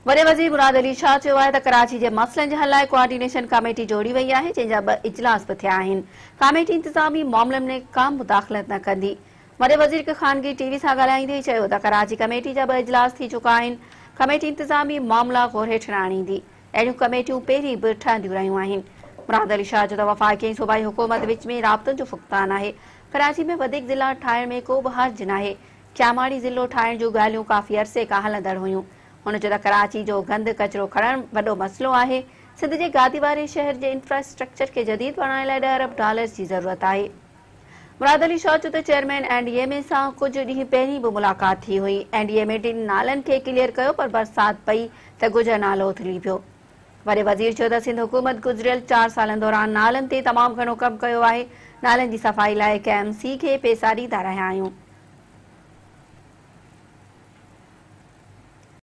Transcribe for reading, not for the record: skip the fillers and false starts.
वॾे वज़ीर मुराद अली शाह चयो आहे त कराची जे मसइलनि जे हल लाइ कोऑर्डिनेशन कमेटी जोड़ी वई आहे, जंहिंजा 2 इजलास बि थिया आहिनि। कमेटी इंतिज़ामी मामलनि में का मुदाख़लत न कंदी। वॾे वज़ीर खे ख़ानगी टीवी सां ॻाल्हाईंदे चयो त कराची कमेटी जा 2 इजलास थी चुका आहिनि। कमेटी इंतिज़ामी मामला गौर हेठि न आणींदी। अहिड़ियूं कमेटियूं पहिरीं बि ठहंदियूं रहियूं आहिनि। मुराद अली शाह जो त वफ़ाक़ी ऐं सूबाई हुकूमत विच में राब्तनि जो फुक़दान आहे। कराची में वधीक ज़िला ठाहिण में को बि हर्ज नाहे। क्यामाड़ी ज़िलो ठाहिण जूं ॻाल्हियूं काफ़ी अरसे खां हलंदड़ हुयूं। हुन चयो त कराची जो गंद कचरो खणणु वॾो मसइलो आहे। सिंध जे गादी वारे शहर जे इंफ्रास्ट्रक्चर खे जदीद बणाइण लाइ $10 अरब जी ज़रूरत आहे। मुराद अली शाह चयो त चेयरमैन NDMA सां कुझु ॾींहं पहिरीं बि मुलाक़ात थी हुई। NDMA 2 नालनि खे क्लियर कयो, पर बरसात पई त गुजर नालो उथली पियो। वॾे वज़ीर चयो त सिंध हुकूमत गुज़िरियल 4 सालनि दौरान नालनि ते तमामु घणो कमु कयो आहे। नालनि जी सफ़ाई लाइ KMC खे पैसा ॾींदा रहिया आहियूं।